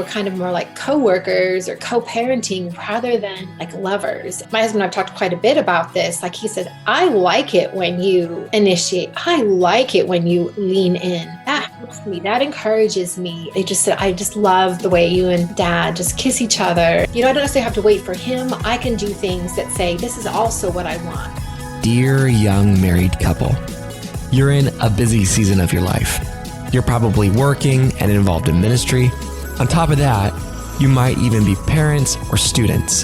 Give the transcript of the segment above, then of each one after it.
we're kind of more like co-workers or co-parenting rather than like lovers. My husband and I've talked quite a bit about this. Like he said, I like it when you initiate. I like it when you lean in. That helps me. That encourages me. They just said, I just love the way you and Dad just kiss each other. You know, I don't necessarily have to wait for him. I can do things that say, this is also what I want. Dear young married couple, you're in a busy season of your life. You're probably working and involved in ministry. On top of that, you might even be parents or students.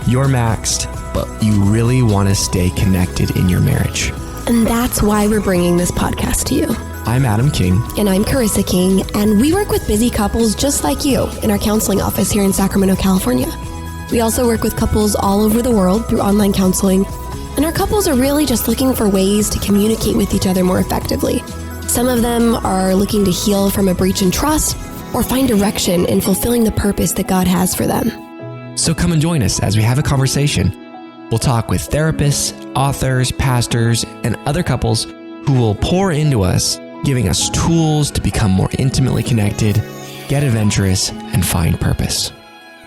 You're maxed, but you really want to stay connected in your marriage. And that's why we're bringing this podcast to you. I'm Adam King. And I'm Karissa King, and we work with busy couples just like you in our counseling office here in Sacramento, California. We also work with couples all over the world through online counseling, and our couples are really just looking for ways to communicate with each other more effectively. Some of them are looking to heal from a breach in trust or find direction in fulfilling the purpose that God has for them. So come and join us as we have a conversation. We'll talk with therapists, authors, pastors, and other couples who will pour into us, giving us tools to become more intimately connected, get adventurous, and find purpose.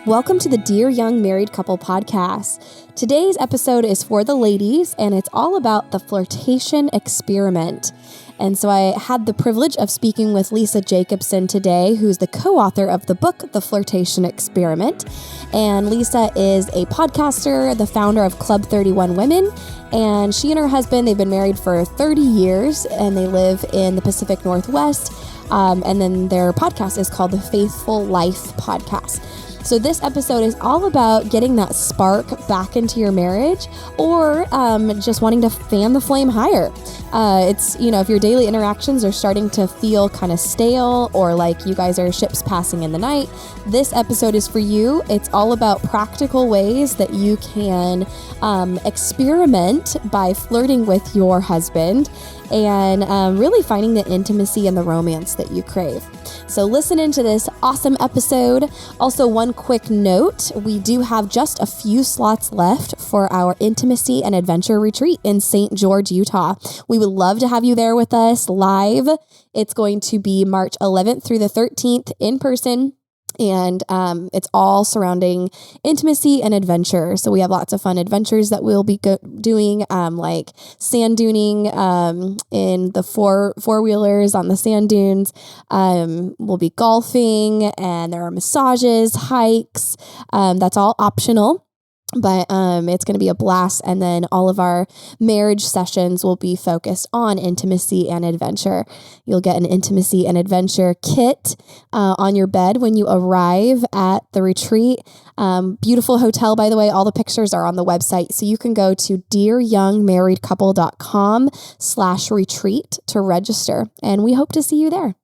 Welcome to the Dear Young Married Couple podcast. Today's episode is for the ladies, and it's all about the flirtation experiment. And so I had the privilege of speaking with Lisa Jacobson today, who's the co-author of the book, The Flirtation Experiment. And Lisa is a podcaster, the founder of Club 31 Women. And she and her husband, they've been married for 30 years, and they live in the Pacific Northwest. And then their podcast is called the Faithful Life Podcast. So this episode is all about getting that spark back into your marriage, or just wanting to fan the flame higher. It's, you know, if your daily interactions are starting to feel kind of stale, or like you guys are ships passing in the night, this episode is for you. It's all about practical ways that you can experiment by flirting with your husband and really finding the intimacy and the romance that you crave. So listen into this awesome episode. Also, one quick note, we do have just a few slots left for our intimacy and adventure retreat in St. George, Utah. We would love to have you there with us live. It's going to be March 11th through the 13th in person. And it's all surrounding intimacy and adventure. So we have lots of fun adventures that we'll be doing, like sand duning in the four-wheelers on the sand dunes. We'll be golfing, and there are massages, hikes. That's all optional. But it's going to be a blast. And then all of our marriage sessions will be focused on intimacy and adventure. You'll get an intimacy and adventure kit on your bed when you arrive at the retreat. Beautiful hotel, by the way. All the pictures are on the website. So you can go to dearyoungmarriedcouple.com/retreat to register. And we hope to see you there.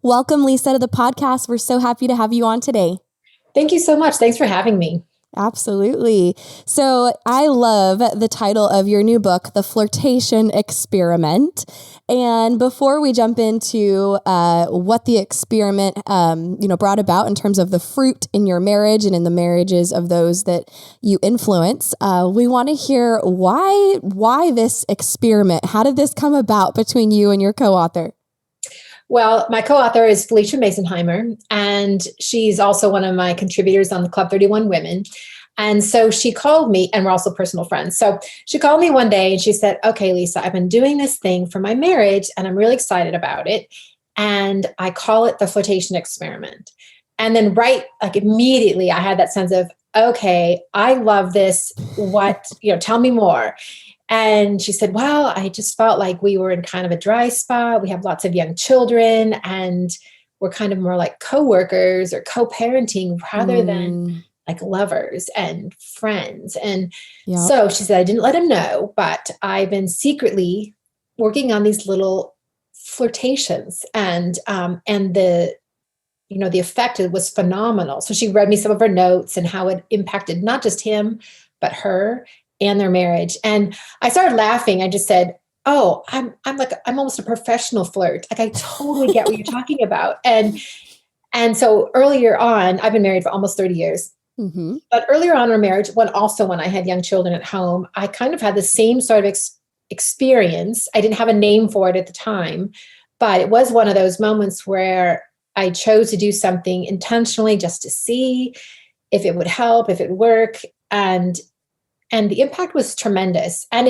Welcome, Lisa, to the podcast. We're so happy to have you on today. Thank you so much. Thanks for having me. Absolutely. So I love the title of your new book, The Flirtation Experiment. And before we jump into what the experiment brought about in terms of the fruit in your marriage and in the marriages of those that you influence, we want to hear why this experiment. How did this come about between you and your co-author? Well, my co-author is Felicia Masenheimer, and she's also one of my contributors on the Club 31 Women. And so she called me, and we're also personal friends. So she called me one day and she said, okay, Lisa, I've been doing this thing for my marriage and I'm really excited about it. And I call it the flirtation experiment. And then immediately I had that sense of, okay, I love this. Tell me more. And she said, well, I just felt like we were in kind of a dry spot. We have lots of young children, and we're kind of more like co-workers or co-parenting rather than like lovers and friends. And so she said, I didn't let him know, but I've been secretly working on these little flirtations, and the effect was phenomenal. So she read me some of her notes and how it impacted not just him, but her and their marriage. And I started laughing. I just said, oh, I'm almost a professional flirt. Like, I totally get what you're talking about. And so earlier on, I've been married for almost 30 years. Mm-hmm. But earlier on in our marriage, when I had young children at home, I kind of had the same sort of experience. I didn't have a name for it at the time, but it was one of those moments where I chose to do something intentionally just to see if it would help, if it would work. And the impact was tremendous. And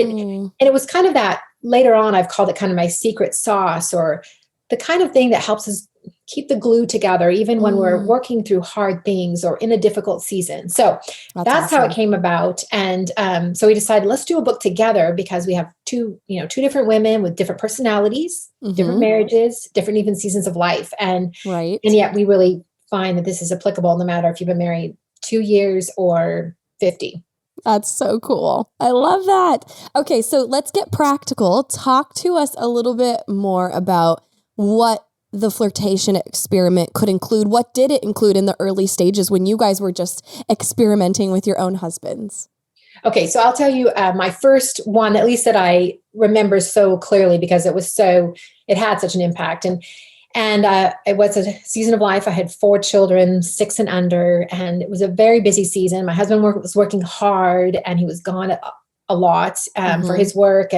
it was kind of that, later on, I've called it kind of my secret sauce, or the kind of thing that helps us keep the glue together, even when we're working through hard things or in a difficult season. So that's how it came about. And so we decided, let's do a book together, because we have two different women with different personalities, different marriages, different even seasons of life. And yet we really find that this is applicable no matter if you've been married 2 years or 50. That's so cool. I love that. Okay, so let's get practical. Talk to us a little bit more about what the flirtation experiment could include. What did it include in the early stages when you guys were just experimenting with your own husbands? Okay, so I'll tell you my first one, at least that I remember so clearly, because it had such an impact. And it was a season of life. I had 4 children, 6 and under, and it was a very busy season. My husband was working hard, and he was gone a lot for his work.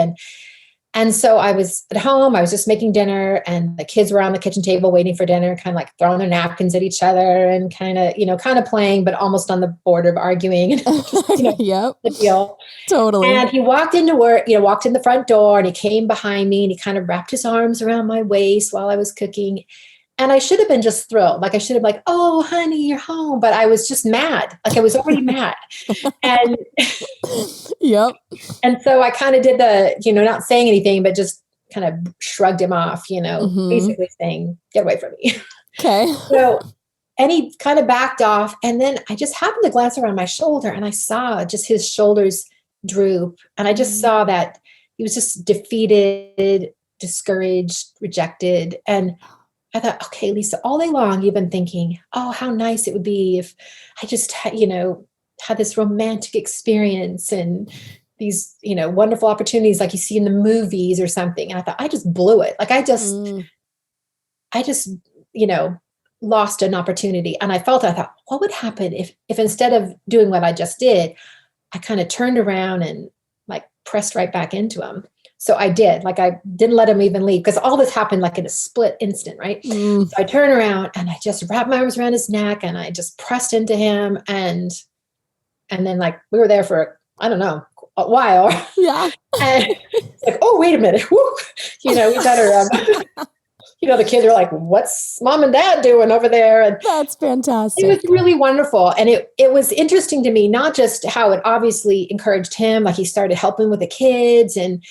And so I was at home, I was just making dinner, and the kids were on the kitchen table waiting for dinner, kind of like throwing their napkins at each other and kind of playing, but almost on the border of arguing. Yep. The deal. Totally. And he walked into work, walked in the front door, and he came behind me, and he kind of wrapped his arms around my waist while I was cooking. And I should have been just thrilled. Like I should have like, oh, honey, you're home. But I was just mad. Like I was already mad. And yep. And so I kind of did the, not saying anything, but just kind of shrugged him off, basically saying, get away from me. Okay. And he kind of backed off. And then I just happened to glance around my shoulder, and I saw just his shoulders droop. And I just saw that he was just defeated, discouraged, rejected. And I thought, okay, Lisa, all day long, you've been thinking, oh, how nice it would be if I just, had this romantic experience and these, wonderful opportunities like you see in the movies or something. And I thought, I just blew it. Like I just, lost an opportunity. And I thought, what would happen if instead of doing what I just did, I kind of turned around and like pressed right back into him. So I did, like, I didn't let him even leave, because all this happened like in a split instant, right? So I turned around and I just wrapped my arms around his neck, and I just pressed into him. And then like, we were there for, I don't know, a while. Yeah. And it's like, oh, wait a minute. Woo. We better, the kids are like, what's mom and dad doing over there? And that's fantastic. It was really wonderful. And it was interesting to me, not just how it obviously encouraged him, like he started helping with the kids and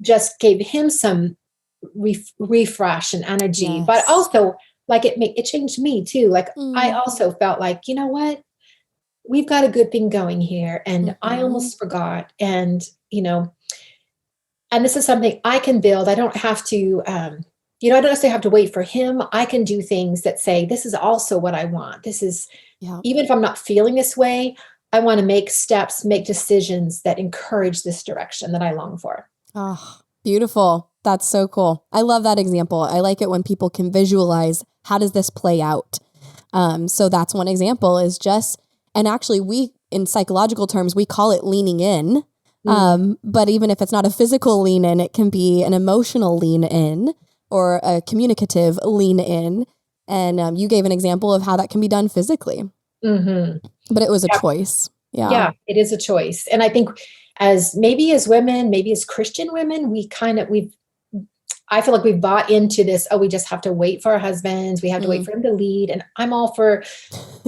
just gave him some refresh and energy, but also like it changed me too. Like I also felt like, you know what, we've got a good thing going here. And I almost forgot. And, and this is something I can build. I don't have to, I don't necessarily have to wait for him. I can do things that say, this is also what I want. This is, even if I'm not feeling this way, I want to make steps, make decisions that encourage this direction that I long for. Oh, beautiful. That's so cool. I love that example. I like it when people can visualize, how does this play out? So that's one example is just, and actually we, in psychological terms, we call it leaning in. But even if it's not a physical lean in, it can be an emotional lean in, or a communicative lean in. And you gave an example of how that can be done physically. But it was a choice. Yeah, it is a choice. And I think as women, maybe as Christian women, I feel like we've bought into this, we just have to wait for our husbands. We have to wait for him to lead. And I'm all for,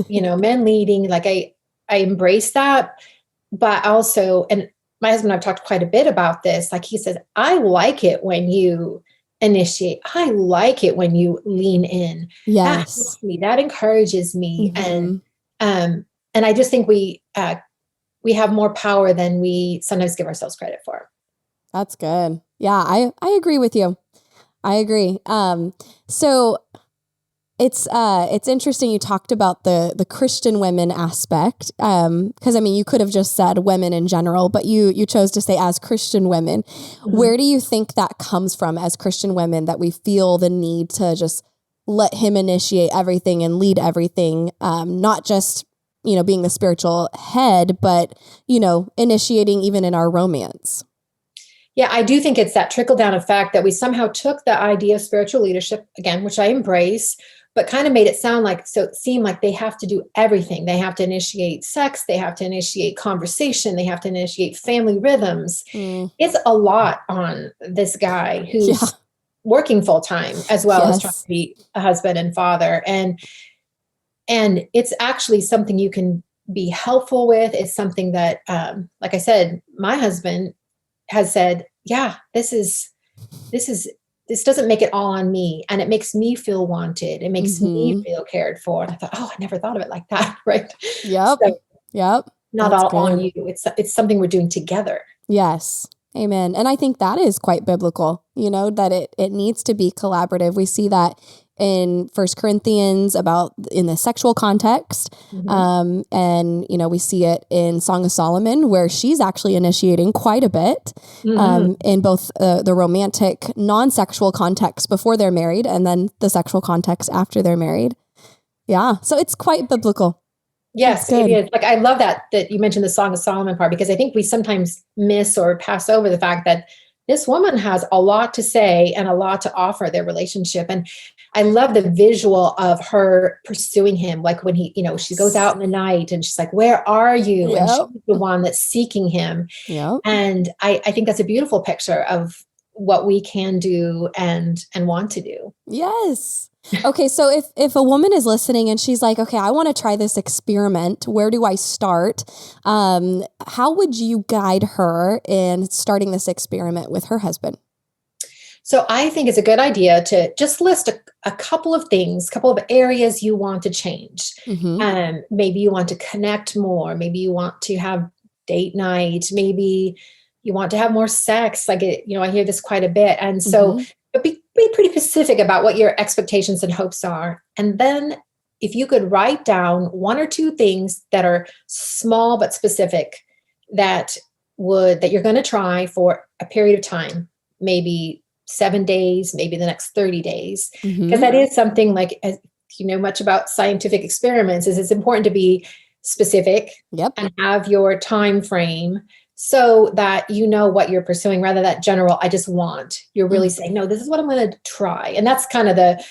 men leading. Like I embrace that, but also, and my husband and I've talked quite a bit about this. Like he says, I like it when you initiate. I like it when you lean in. Yes. That helps me. That encourages me. And I just think we have more power than we sometimes give ourselves credit for. That's good. Yeah, I agree with you. I agree. So it's interesting you talked about the Christian women aspect, because you could have just said women in general, but you chose to say as Christian women. Where do you think that comes from as Christian women, that we feel the need to just let him initiate everything and lead everything, not just being the spiritual head, but initiating even in our romance? Yeah, I do think it's that trickle down effect that we somehow took the idea of spiritual leadership, again, which I embrace, but kind of made it seem like they have to do everything. They have to initiate sex. They have to initiate conversation. They have to initiate family rhythms. It's a lot on this guy who's working full time as well as trying to be a husband and father. And it's actually something you can be helpful with. It's something that, like I said, my husband has said, yeah, this doesn't make it all on me. And it makes me feel wanted. It makes me feel cared for. And I thought, I never thought of it like that. Right. Yep. So, yep. Not That's all good. on you. It's something we're doing together. Yes. Amen. And I think that is quite biblical, that it needs to be collaborative. We see that in 1 Corinthians about in the sexual context. And, we see it in Song of Solomon where she's actually initiating quite a bit in both the romantic, non-sexual context before they're married and then the sexual context after they're married. Yeah. So it's quite biblical. Yes, it is. Like, I love that you mentioned the Song of Solomon part, because I think we sometimes miss or pass over the fact that this woman has a lot to say and a lot to offer their relationship. And I love the visual of her pursuing him. Like when she goes out in the night and she's like, where are you? Yep. And she's the one that's seeking him. Yep. And I think that's a beautiful picture of what we can do and want to do. Yes. Okay. So if a woman is listening and she's like, okay, I want to try this experiment, where do I start? How would you guide her in starting this experiment with her husband? So I think it's a good idea to just list a couple of things, couple of areas you want to change. Maybe you want to connect more. Maybe you want to have date night. Maybe you want to have more sex. Like, I hear this quite a bit. And so but be pretty specific about what your expectations and hopes are. And then if you could write down one or two things that are small but specific that you're going to try for a period of time, maybe 7 days, maybe the next 30 days. Because that is something, like, as you know much about scientific experiments, is it's important to be specific and have your time frame so that you know what you're pursuing, rather than that general, I just want. You're really saying, no, this is what I'm going to try. And that's kind of the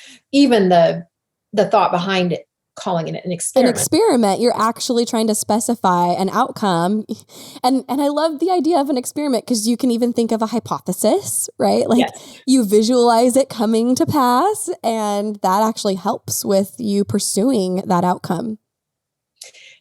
thought behind it, calling it an experiment. An experiment, you're actually trying to specify an outcome. And I love the idea of an experiment because you can even think of a hypothesis, right? Like you visualize it coming to pass, and that actually helps with you pursuing that outcome.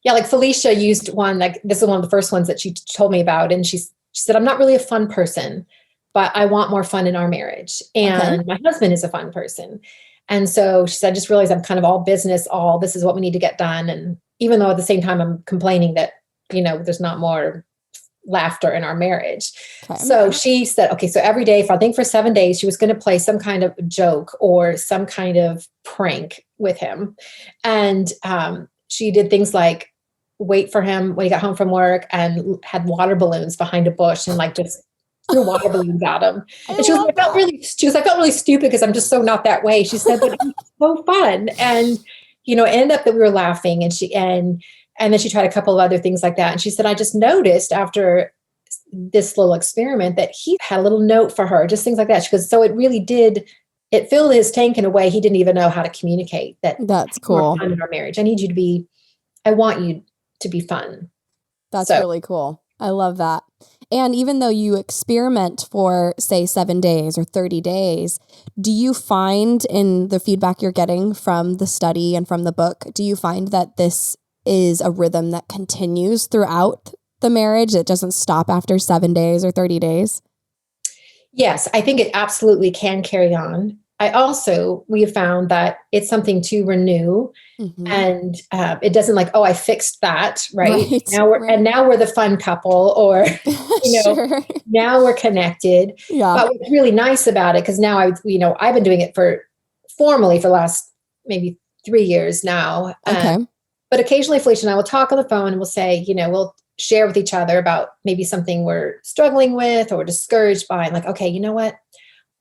Yeah, like Felicia used one, like this is one of the first ones that she told me about. And she said, I'm not really a fun person, but I want more fun in our marriage. And my husband is a fun person. And so she said, I just realized I'm kind of all business, this is what we need to get done. And even though at the same time I'm complaining that, there's not more laughter in our marriage. So she said, okay, so every day, for 7 days, she was going to play some kind of joke or some kind of prank with him. And she did things like wait for him when he got home from work and had water balloons behind a bush and like just threw water balloons at him. And she was like, I felt really stupid because I'm just so not that way. She said, but it was so fun. And, it ended up that we were laughing, and then she tried a couple of other things like that. And she said, I just noticed after this little experiment that he had a little note for her, just things like that. She goes, so it really did, it filled his tank in a way he didn't even know how to communicate. That's cool. In our marriage, I want you to be fun. That's really cool. I love that. And even though you experiment for, say, 7 days or 30 days, do you find in the feedback you're getting from the study and from the book, do you find that this is a rhythm that continues throughout the marriage? It doesn't stop after 7 days or 30 days? Yes, I think it absolutely can carry on. We have found that it's something to renew, and it doesn't like, I fixed that. Right. Now we're the fun couple, or, now we're connected. Yeah. But what's really nice about it, because now I've been doing it formally for the last maybe 3 years now. But occasionally Felicia and I will talk on the phone and we'll say, we'll share with each other about maybe something we're struggling with or discouraged by. And like, okay, you know what?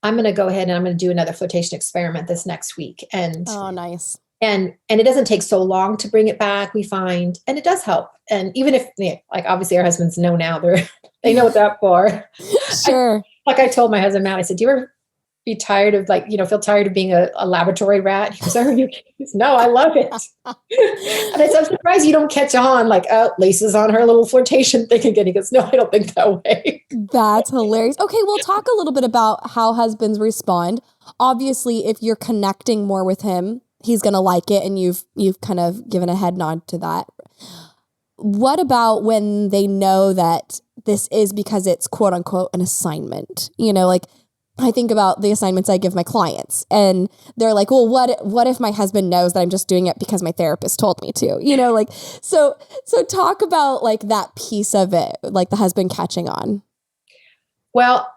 I'm going to go ahead and I'm going to do another flirtation experiment this next week. And nice. And it doesn't take so long to bring it back, we find, and it does help. And even if, like, obviously our husbands know now, they know what that's for. Sure. I told my husband, Matt, I said, do you ever be tired of feel tired of being a laboratory rat? He goes, no, I love it. And I'm surprised you don't catch on like, oh, Lisa's on her little flirtation thing again. He goes, no, I don't think that way. That's hilarious. Okay, we'll talk a little bit about how husbands respond. Obviously, if you're connecting more with him, he's going to like it, and you've kind of given a head nod to that. What about when they know that this is because it's quote unquote an assignment? Like I think about the assignments I give my clients, and they're like, well, what if my husband knows that I'm just doing it because my therapist told me to, like, so talk about like that piece of it, like the husband catching on. Well,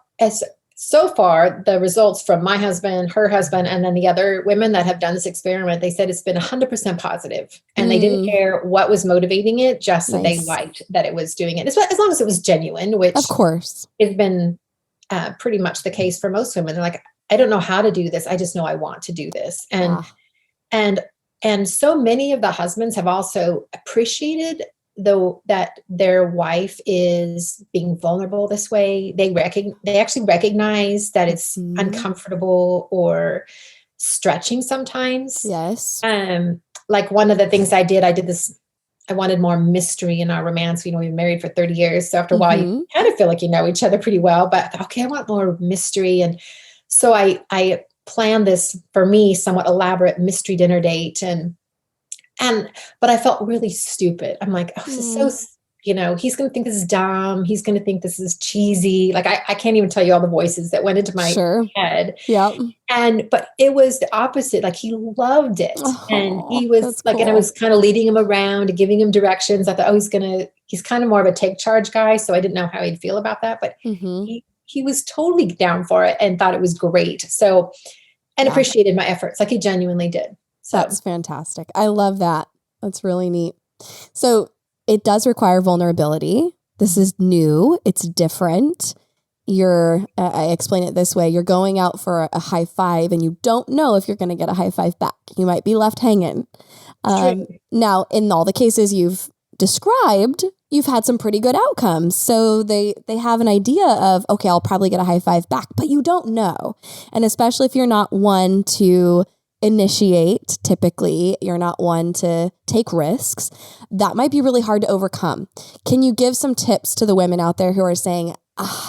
so far, the results from my husband, her husband, and then the other women that have done this experiment, they said it's been 100% positive, and they didn't care what was motivating it, just that they liked that it was doing it. As long as it was genuine, which of course has been pretty much the case for most women. They're like, I don't know how to do this. I just know I want to do this. And so many of the husbands have also appreciated that their wife is being vulnerable this way. They actually recognize that it's uncomfortable or stretching sometimes. Yes. Like one of the things I did this, I wanted more mystery in our romance. We've been married for 30 years. So after a while, you kind of feel like you know each other pretty well, but okay, I want more mystery. And so I planned this, for me, somewhat elaborate mystery dinner date. But I felt really stupid. I'm like, oh, this is so, he's going to think this is dumb. He's going to think this is cheesy. Like, I can't even tell you all the voices that went into my head. Yep. But it was the opposite. Like, he loved it. And he was like, cool. And I was kind of leading him around and giving him directions. I thought, oh, he's kind of more of a take charge guy. So I didn't know how he'd feel about that, but he was totally down for it and thought it was great. So, and appreciated my efforts. Like, he genuinely did. So that's fantastic. I love that. That's really neat. So it does require vulnerability. This is new. It's different. I explain it this way. You're going out for a high five and you don't know if you're going to get a high five back. You might be left hanging. Now, in all the cases you've described, you've had some pretty good outcomes. So they have an idea of, okay, I'll probably get a high five back, but you don't know. And especially if you're not one to initiate, typically you're not one to take risks, that might be really hard to overcome. Can you give some tips to the women out there who are saying,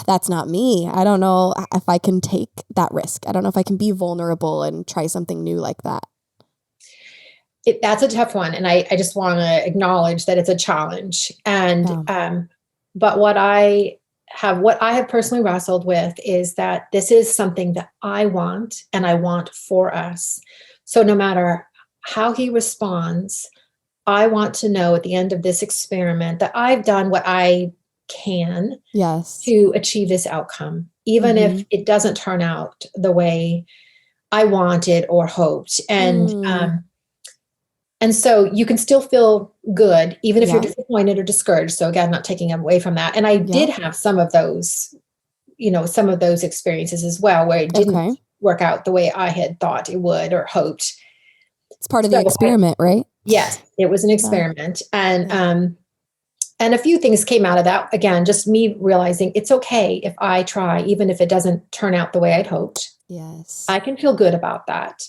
that's not me. I don't know if I can take that risk. I don't know if I can be vulnerable and try something new like that. That's a tough one. And I just want to acknowledge that it's a challenge. And, but what I have personally wrestled with is that this is something that I want and I want for us. So no matter how he responds, I want to know at the end of this experiment that I've done what I can to achieve this outcome, even if it doesn't turn out the way I wanted or hoped. And so you can still feel good, even if you're disappointed or discouraged. So again, not taking away from that. And I did have some of those experiences as well, where it didn't work out the way I had thought it would or hoped. It's part of the experiment, right? Yes, it was an experiment. And a few things came out of that. Again, just me realizing it's okay if I try, even if it doesn't turn out the way I'd hoped. Yes. I can feel good about that.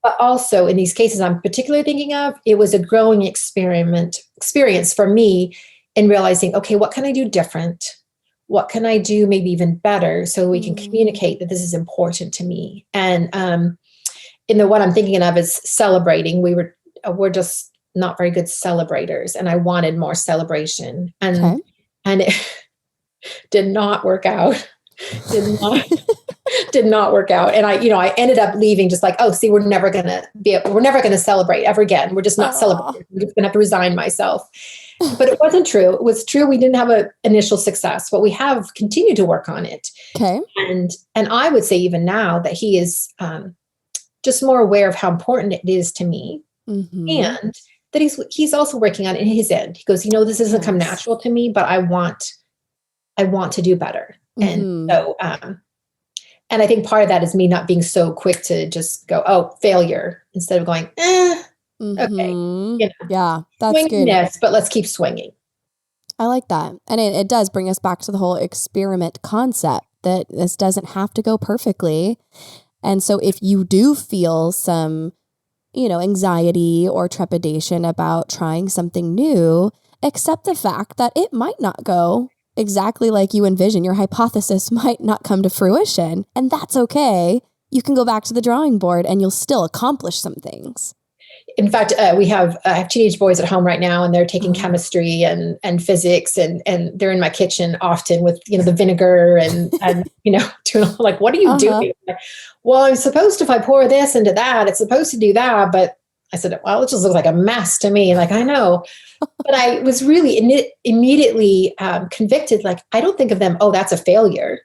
But also in these cases I'm particularly thinking of, it was a growing experience for me in realizing, okay, what can I do different? What can I do maybe even better so we can communicate that this is important to me? And what I'm thinking of is celebrating. We're just not very good celebrators, and I wanted more celebration. And it did not work out. Did not work out. And I ended up leaving just like, oh, see, we're never going to celebrate ever again. We're just not celebrating. I'm just going to have to resign myself. But it wasn't true. It was true. We didn't have an initial success, but we have continued to work on it. Okay. And I would say even now that he is just more aware of how important it is to me, and that he's also working on it in his end. He goes, this doesn't come natural to me, but I want to do better. And so, and I think part of that is me not being so quick to just go, oh, failure, instead of going, okay. Yeah, that's good. Yes, but let's keep swinging. I like that. And it does bring us back to the whole experiment concept. that this doesn't have to go perfectly. And so if you do feel some, anxiety or trepidation about trying something new, accept the fact that it might not go exactly like you envision. Your hypothesis might not come to fruition, and that's okay. You can go back to the drawing board and you'll still accomplish some things. In fact, I have teenage boys at home right now, and they're taking chemistry and physics, and they're in my kitchen often with, the vinegar and doing like, what are you doing? Like, well, I'm supposed to, if I pour this into that, it's supposed to do that. But I said, well, it just looks like a mess to me. Like, I know, but I was really immediately convicted. Like, I don't think of them, oh, that's a failure.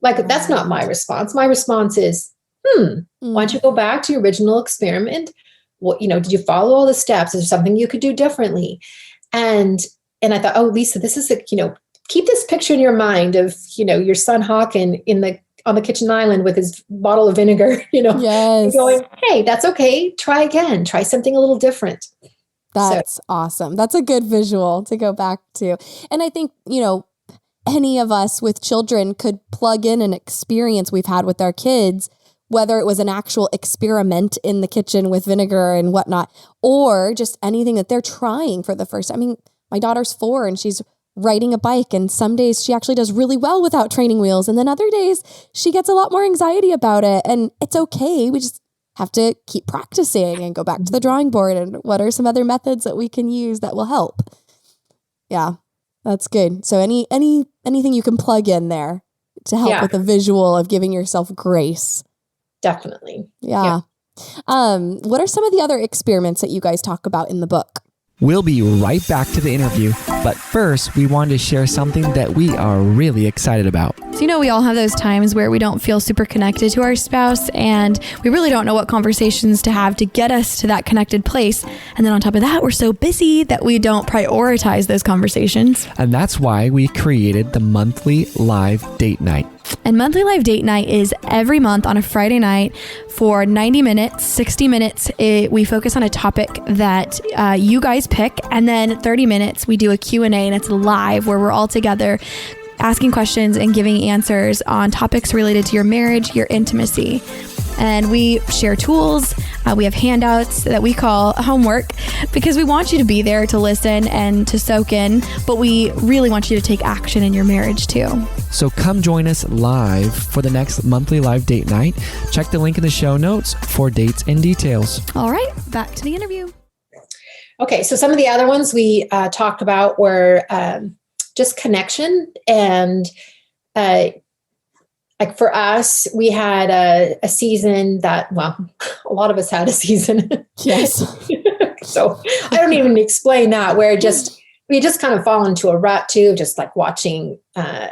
Like, that's not my response. My response is, why don't you go back to your original experiment? What, did you follow all the steps? Is there something you could do differently? And I thought, oh, Lisa, this is keep this picture in your mind of, your son Hawken on the kitchen island with his bottle of vinegar, yes. going, hey, that's okay. Try again. Try something a little different. That's awesome. That's a good visual to go back to. And I think, any of us with children could plug in an experience we've had with our kids, whether it was an actual experiment in the kitchen with vinegar and whatnot, or just anything that they're trying for the first time. I mean, my daughter's 4 and she's riding a bike, and some days she actually does really well without training wheels. And then other days she gets a lot more anxiety about it, and it's okay. We just have to keep practicing and go back to the drawing board. And what are some other methods that we can use that will help? Yeah, that's good. So anything you can plug in there to help with the visual of giving yourself grace. Definitely. Yeah. What are some of the other experiments that you guys talk about in the book? We'll be right back to the interview, but first we wanted to share something that we are really excited about. So, we all have those times where we don't feel super connected to our spouse, and we really don't know what conversations to have to get us to that connected place. And then on top of that, we're so busy that we don't prioritize those conversations. And that's why we created the monthly live date night. And monthly live date night is every month on a Friday night for 90 minutes, 60 minutes. We focus on a topic that you guys pick, and then 30 minutes we do a Q&A, and it's live where we're all together asking questions and giving answers on topics related to your marriage, your intimacy. And we share tools. We have handouts that we call homework, because we want you to be there to listen and to soak in, but we really want you to take action in your marriage too. So come join us live for the next monthly live date night. Check the link in the show notes for dates and details. All right, back to the interview. Okay, so some of the other ones we talked about were just connection, and like for us, we had a season that, well, a lot of us had a season. Yes. So I don't even explain that, where we just kind of fall into a rut too, just like watching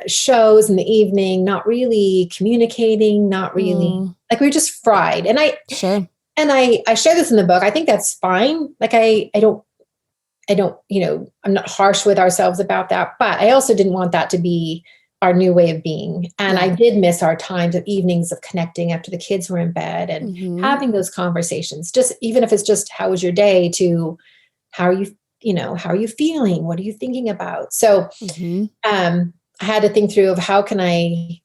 shows in the evening, not really communicating, not really like we were just fried. And I share this in the book. I think that's fine. Like I don't, I'm not harsh with ourselves about that, but I also didn't want that to be our new way of being. And I did miss our times of evenings of connecting after the kids were in bed and having those conversations, just even if it's just, how was your day, to how are you feeling? What are you thinking about? So I had to think through of how can I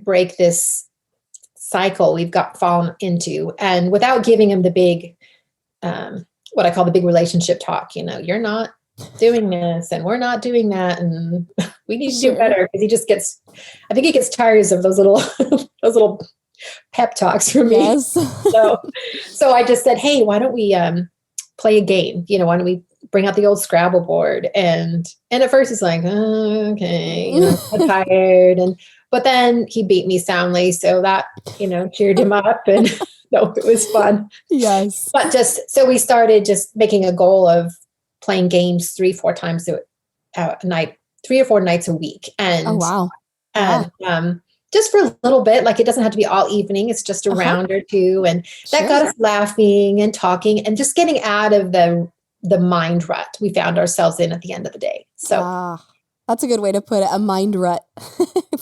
break this cycle we've fallen into, and without giving him the big, what I call the big relationship talk, you're not doing this and we're not doing that, and we need to do better, because I think he gets tired of those little pep talks from me. Yes. So I just said, hey, why don't we play a game? Why don't we bring out the old Scrabble board? And at first he's like, oh, okay, I'm tired. But then he beat me soundly. So that, cheered him up, and so it was fun. Yes. But so we started just making a goal of playing games 3-4 times a night, 3 or 4 nights a week. And, oh, wow. And just for a little bit, like it doesn't have to be all evening. It's just a round or two. And that got us laughing and talking and just getting out of the mind rut we found ourselves in at the end of the day. So that's a good way to put it, a mind rut.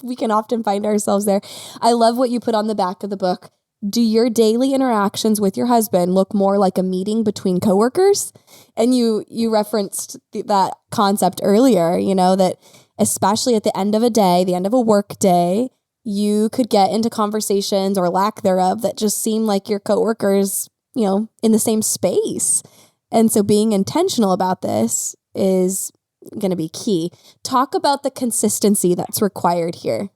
We can often find ourselves there. I love what you put on the back of the book. Do your daily interactions with your husband look more like a meeting between coworkers? And you referenced that concept earlier, that especially at the end of a day, the end of a work day, you could get into conversations or lack thereof that just seem like your coworkers, in the same space. And so being intentional about this is going to be key. Talk about the consistency that's required here.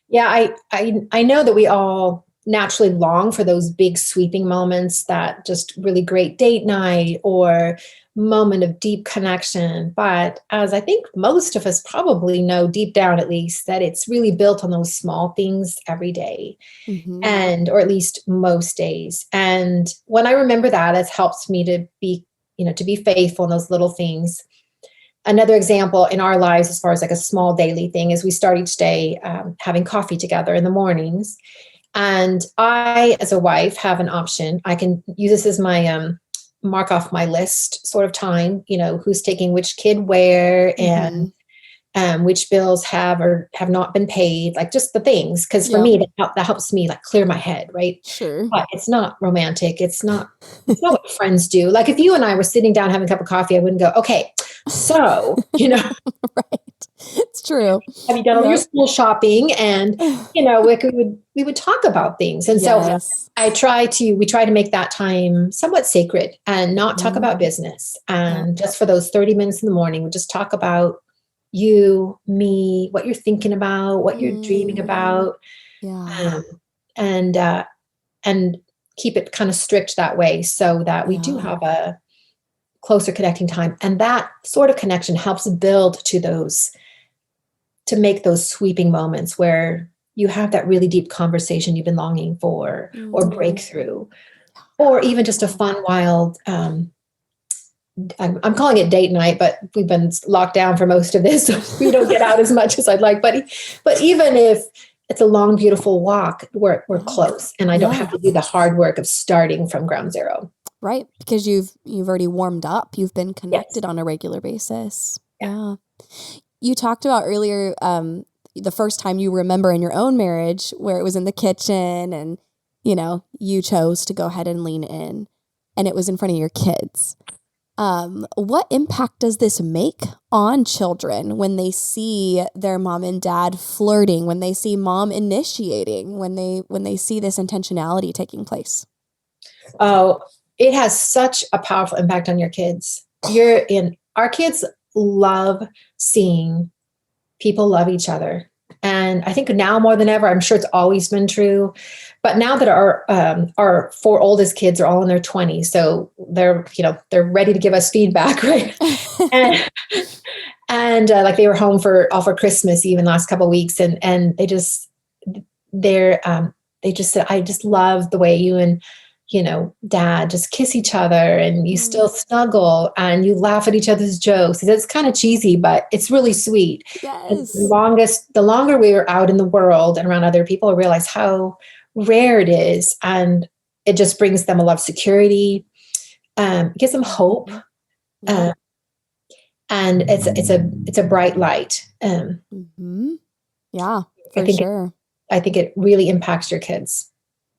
Yeah, I know that we all naturally long for those big sweeping moments, that just really great date night or moment of deep connection. But as I think most of us probably know deep down, at least, that it's really built on those small things every day, or at least most days. And when I remember that, it helps me to be faithful in those little things. Another example in our lives, as far as like a small daily thing, is we start each day having coffee together in the mornings. And I, as a wife, have an option. I can use this as my mark off my list sort of time, who's taking which kid where, and which bills have or have not been paid, like just the things. Because for me, that helps me like clear my head, right? Sure. But it's not romantic. It's not what friends do. Like if you and I were sitting down having a cup of coffee, I wouldn't go, okay, so, Right. It's true. have you done all your school shopping? And, we would talk about things. And so we try to make that time somewhat sacred and not talk about business. And just for those 30 minutes in the morning, we just talk about you, me, what you're thinking about, what you're dreaming about. And keep it kind of strict that way so that we do have a closer connecting time. And that sort of connection helps build to make those sweeping moments where you have that really deep conversation you've been longing for, or breakthrough, or even just a fun, wild, I'm calling it date night, but we've been locked down for most of this, so we don't get out as much as I'd like. But even if it's a long, beautiful walk, we're close, and I don't have to do the hard work of starting from ground zero. Right, because you've already warmed up. You've been connected on a regular basis. Yeah. You talked about earlier the first time you remember in your own marriage where it was in the kitchen, and you chose to go ahead and lean in, and it was in front of your kids. What impact does this make on children when they see their mom and dad flirting, when they see mom initiating, when they see this intentionality taking place? Oh, it has such a powerful impact on your kids. Our kids love seeing people love each other. And I think now more than ever, I'm sure it's always been true, but now that our four oldest kids are all in their 20s, so they're ready to give us feedback, right? and like they were home for Christmas even last couple of weeks, and they just said, I just love the way you and dad just kiss each other, and you still snuggle and you laugh at each other's jokes. It's kind of cheesy, but it's really sweet. Yes. The longer we were out in the world and around other people, I realize how rare it is. And it just brings them a lot of security, gives them hope. And it's a bright light. Yeah, for sure. I think it really impacts your kids.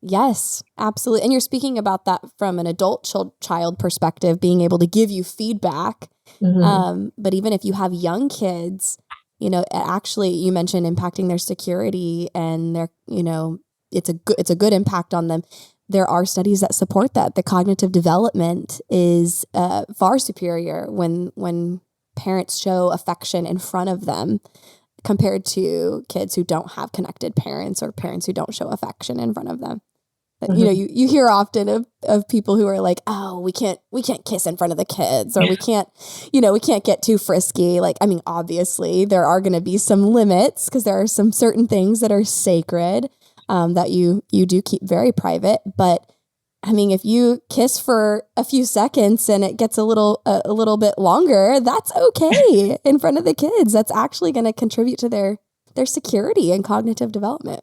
Yes, absolutely. And you're speaking about that from an adult child perspective, being able to give you feedback. But even if you have young kids, actually you mentioned impacting their security, and their, it's a good impact on them. There are studies that support that. The cognitive development is far superior when parents show affection in front of them, compared to kids who don't have connected parents, or parents who don't show affection in front of them. You hear often of people who are like, oh, we can't kiss in front of the kids, or we can't get too frisky. Like, I mean, obviously there are going to be some limits, because there are some certain things that are sacred, that you do keep very private. But I mean, if you kiss for a few seconds and it gets a little bit longer, that's okay in front of the kids. That's actually going to contribute to their security and cognitive development.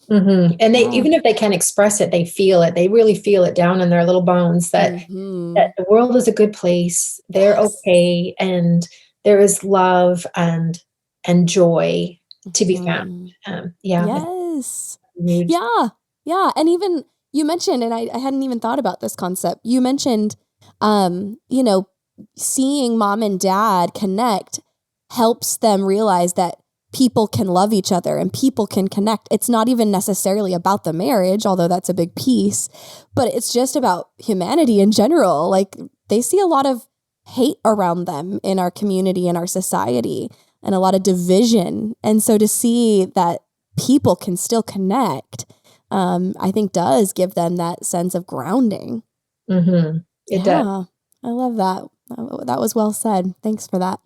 And they, even if they can't express it, they feel it. They really feel it down in their little bones that the world is a good place. They're okay, and there is love and joy to be found. Yes. Yeah. And even you mentioned, and I hadn't even thought about this concept. You mentioned, seeing mom and dad connect helps them realize that people can love each other and people can connect. It's not even necessarily about the marriage, although that's a big piece, but it's just about humanity in general. Like they see a lot of hate around them in our community and our society and a lot of division. And so to see that people can still connect, I think does give them that sense of grounding. Mm-hmm. It does. I love that. That was well said. Thanks for that.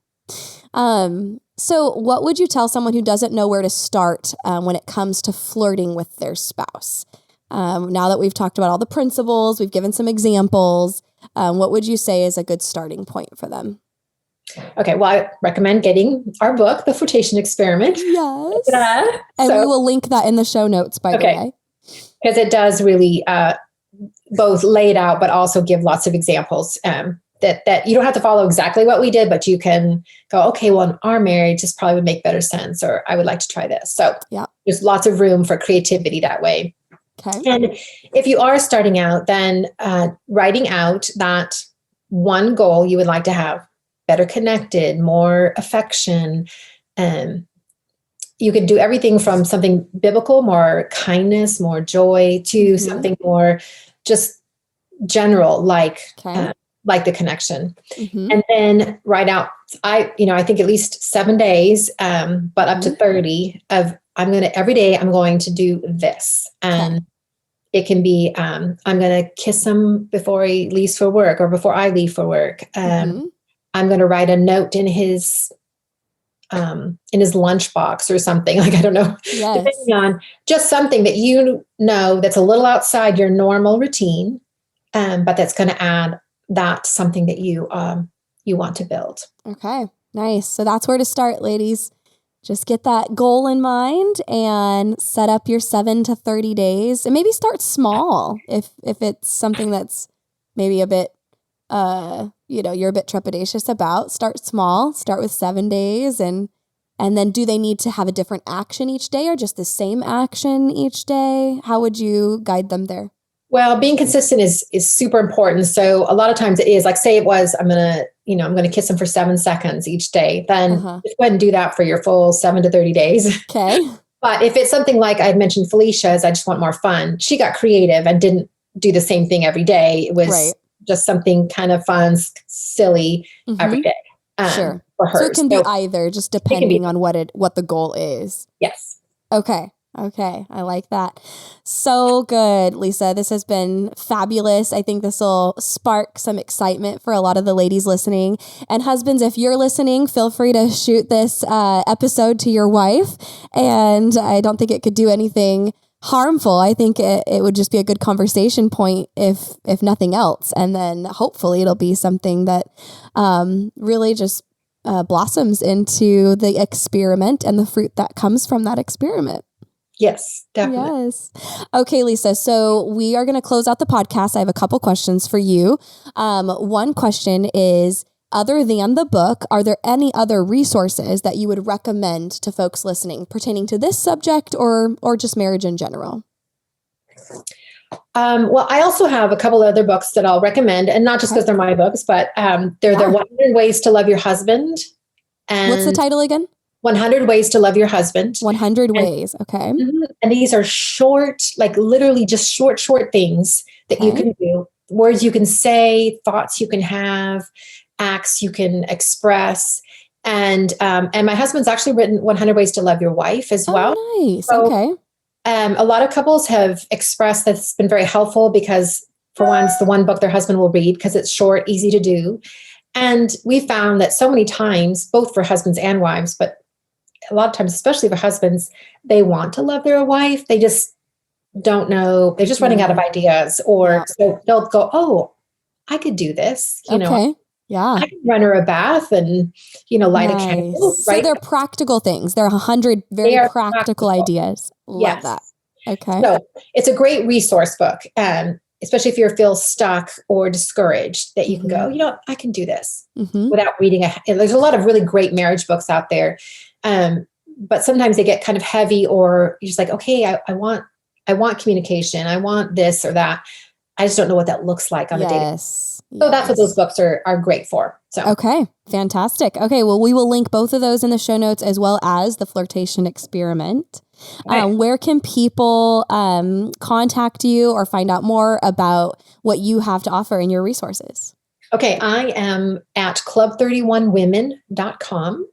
So what would you tell someone who doesn't know where to start when it comes to flirting with their spouse? Now that we've talked about all the principles, we've given some examples, what would you say is a good starting point for them? Okay, well, I recommend getting our book, The Flirtation Experiment. Yes. And we will link that in the show notes, by the way. Because it does really both lay it out, but also give lots of examples that you don't have to follow exactly what we did, but you can go, okay, well, in our marriage, this probably would make better sense, or I would like to try this. So there's lots of room for creativity that way. Okay. And if you are starting out, then writing out that one goal you would like to have, better connected, more affection. You can do everything from something biblical, more kindness, more joy, to something more just general, like the connection. And then write out, I think at least 7 days, but up to 30 of every day I'm going to do this. And it can be, I'm going to kiss him before he leaves for work or before I leave for work. I'm going to write a note in his lunchbox or something, like, I don't know, depending on just something that that's a little outside your normal routine, but that's going to add that something that you want to build. Okay, nice. So that's where to start, ladies. Just get that goal in mind and set up your 7 to 30 days, and maybe start small. If it's something that's maybe a bit, you're a bit trepidatious about, start small, start with 7 days. And then do they need to have a different action each day or just the same action each day? How would you guide them there? Well, being consistent is super important. So a lot of times it is like, say it was, I'm going to kiss him for 7 seconds each day. Then just go ahead and do that for your full 7 to 30 days. Okay. But if it's something like I'd mentioned Felicia's, I just want more fun. She got creative and didn't do the same thing every day. It was just something kind of fun, silly every day. Sure. For her. So it can be either, just depending on what the goal is. Yes. Okay. I like that. So good, Lisa. This has been fabulous. I think this will spark some excitement for a lot of the ladies listening. And husbands, if you're listening, feel free to shoot this episode to your wife. And I don't think it could do anything harmful. I think it would just be a good conversation point if nothing else. And then hopefully it'll be something that really just blossoms into the experiment and the fruit that comes from that experiment. Yes, definitely. Yes. Okay, Lisa. So we are going to close out the podcast. I have a couple questions for you. One question is, other than the book, are there any other resources that you would recommend to folks listening pertaining to this subject or just marriage in general? Well, I also have a couple other books that I'll recommend, and not just because they're my books, but they're the 100 Ways to Love Your Husband. And what's the title again? 100 Ways to Love Your Husband. 100 Ways. Okay. And these are short, like literally just short things that you can do, words you can say, thoughts you can have, acts you can express. And my husband's actually written 100 Ways to Love Your Wife as well. Nice. So, okay. A lot of couples have expressed that it's been very helpful because, for one, it's the one book their husband will read because it's short, easy to do. And we found that so many times, both for husbands and wives, but a lot of times, especially for husbands, they want to love their wife. They just don't know. They're just running out of ideas. Or so they'll go, oh, I could do this. You know, I can run her a bath and, light a candle. So they're practical things. They're 100 very practical ideas. Love that. Okay. So it's a great resource book. Especially if you feel stuck or discouraged, that you can go, I can do this without reading. There's a lot of really great marriage books out there. But sometimes they get kind of heavy, or you're just like, okay, I want communication. I want this or that. I just don't know what that looks like on a daily. Yes. So that's what those books are great for. So Okay, fantastic. Okay, well, we will link both of those in the show notes as well as the Flirtation Experiment. Right. Where can people contact you or find out more about what you have to offer and your resources? Okay, I am at club31women.com.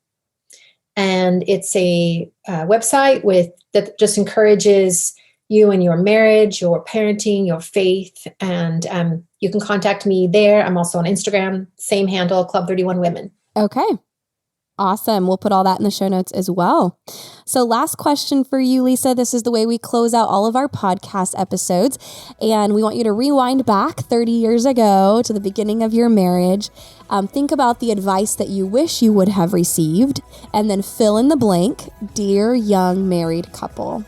And it's a website that just encourages you and your marriage, your parenting, your faith. And you can contact me there. I'm also on Instagram, same handle, Club31Women. Okay. Awesome. We'll put all that in the show notes as well. So last question for you, Lisa. This is the way we close out all of our podcast episodes. And we want you to rewind back 30 years ago to the beginning of your marriage. Think about the advice that you wish you would have received, and then fill in the blank, dear young married couple.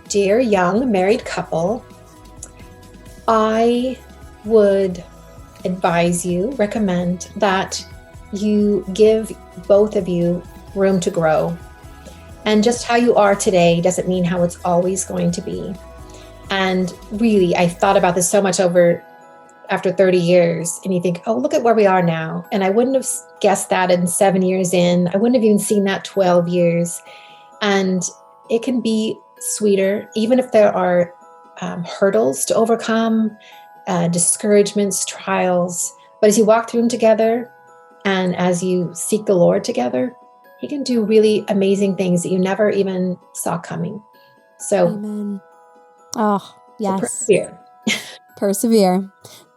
Dear young married couple, I would recommend that you give both of you room to grow. And just how you are today doesn't mean how it's always going to be. And really, I thought about this so much after 30 years, and you think, oh, look at where we are now. And I wouldn't have guessed that in 7 years in. I wouldn't have even seen that 12 years. And it can be sweeter, even if there are hurdles to overcome, discouragements, trials. But as you walk through them together, and as you seek the Lord together, He can do really amazing things that you never even saw coming. So, Amen. Oh, yes. Persevere. Persevere.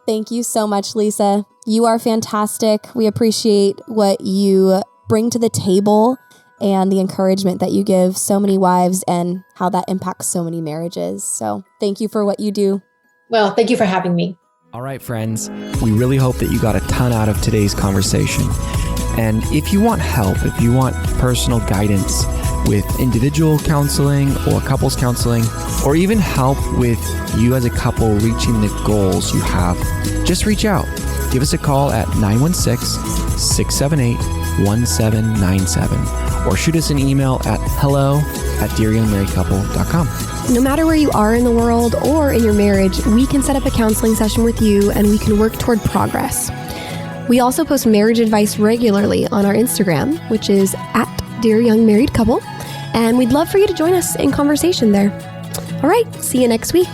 Thank you so much, Lisa. You are fantastic. We appreciate what you bring to the table and the encouragement that you give so many wives and how that impacts so many marriages. So thank you for what you do. Well, thank you for having me. All right, friends, we really hope that you got a ton out of today's conversation. And if you want help, if you want personal guidance with individual counseling or couples counseling, or even help with you as a couple reaching the goals you have, just reach out. Give us a call at 916-678-1797 or shoot us an email at hello@dearyoungmarriedcouple.com. No matter where you are in the world or in your marriage, we can set up a counseling session with you and we can work toward progress. We also post marriage advice regularly on our Instagram, which is @dearyoungmarriedcouple, and we'd love for you to join us in conversation there. All right, see you next week.